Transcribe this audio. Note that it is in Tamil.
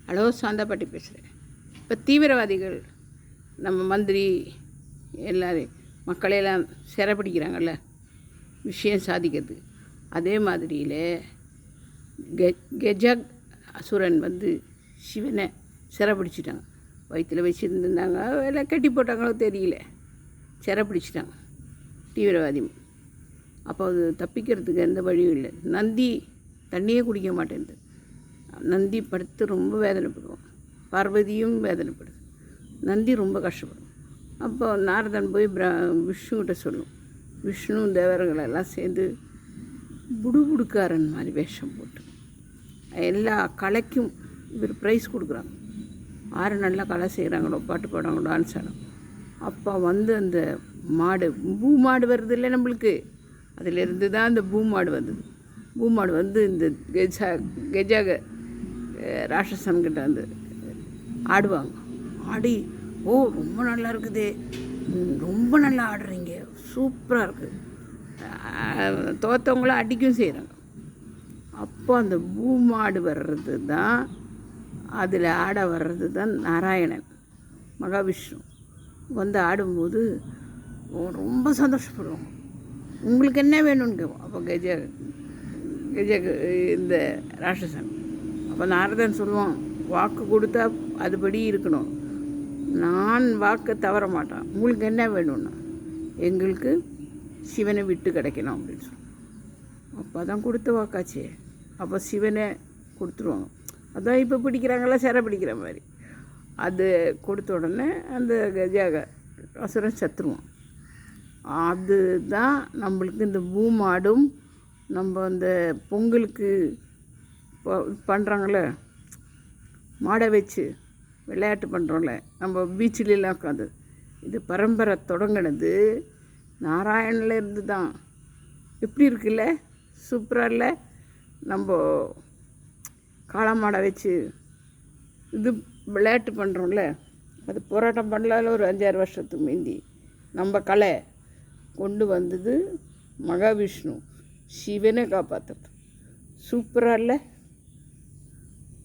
ஹலோ, சாந்தாப்பாட்டி பேசுகிறேன். இப்போ தீவிரவாதிகள் நம்ம மந்திரி எல்லாரையும் மக்களையெல்லாம் சிறைப்பிடிக்கிறாங்கல்ல விஷயம் சாதிக்கிறது. அதே மாதிரியில் கெஜ அசுரன் சிவனை சிறைப்பிடிச்சிட்டாங்க. வயிற்றில் வச்சுருந்துருந்தாங்க, எல்லாம் கட்டி போட்டாங்களோ தெரியல, சிறைப்பிடிச்சிட்டாங்க தீவிரவாதி. அப்போ அது தப்பிக்கிறதுக்கு எந்த வழியும் இல்லை. நந்தி தண்ணியே குடிக்க மாட்டேங்குது. நந்தி படுத்து ரொம்ப வேதனைப்படுவோம். பார்வதியும் வேதனைப்படுது. நந்தி ரொம்ப கஷ்டப்படும். அப்போ நாரதன் போய் விஷ்ணுகிட்ட சொல்லும். விஷ்ணு தேவர்களெல்லாம் சேர்ந்து புடுபுடுக்காரன் மாதிரி வேஷம் போட்டு எல்லா கலைக்கும் இவர் ப்ரைஸ் கொடுக்குறாங்க. யார் நல்லா கலை செய்கிறாங்களோ, பாட்டு பாடுறாங்களோ, டான்ஸ் ஆடும். அப்போ அந்த மாடு பூமாடு வருது இல்லை நம்மளுக்கு, அதிலிருந்து தான் அந்த பூமாடு வந்தது. பூமாடு இந்த கெஜாக ராட்சசன்கிட்ட ஆடுவாங்க. ஆடி ரொம்ப நல்லா இருக்குது, ரொம்ப நல்லா ஆடுறீங்க, சூப்பராக இருக்குது, தோற்றவங்களாம் அடிக்கும் செய்கிறாங்க. அப்போ அந்த பூமாடு வர்றது தான், அதில் ஆட வர்றது தான் நாராயணன் மகாவிஷ்ணு ஆடும்போது ரொம்ப சந்தோஷப்படுவாங்க. உங்களுக்கு என்ன வேணும்னு கேட்போம். அப்போ கெஜ இந்த ராட்சசன் அப்போ நாரதன் சொல்லுவான், வாக்கு கொடுத்தா அதுபடி இருக்கணும், நான் வாக்கை தவற மாட்டேன், உங்களுக்கு என்ன வேணும்னா எங்களுக்கு சிவனை விட்டு கிடைக்கணும் அப்படின்னு சொல்லுவோம். அப்போ தான் கொடுத்த வாக்காச்சே. அப்போ சிவனை கொடுத்துருவாங்க. அதான் இப்போ பிடிக்கிறாங்களா, சிறை பிடிக்கிற மாதிரி. அது கொடுத்த உடனே அந்த கஜாக அசுரன் சத்துருவான். அதுதான் நம்மளுக்கு இந்த பூமாடும் நம்ம அந்த பொங்கலுக்கு பண்ணுறாங்களே, மாடை வச்சு விளையாட்டு பண்ணுறோம்ல நம்ம பீச்சிலெலாம் உட்காந்து, இது பரம்பரை தொடங்கினது நாராயணிலேருந்து தான். எப்படி இருக்குல்ல, சூப்பராக இல்லை? நம்ம காளமாடை வச்சு இது விளையாட்டு பண்ணுறோம்ல, அது போராட்டம் பண்ணலால ஒரு 5-6 வருஷத்துக்கு முந்தி நம்ம கலை கொண்டு வந்தது மகாவிஷ்ணு சிவனை காப்பாற்றுறது. சூப்பராக இல்லை?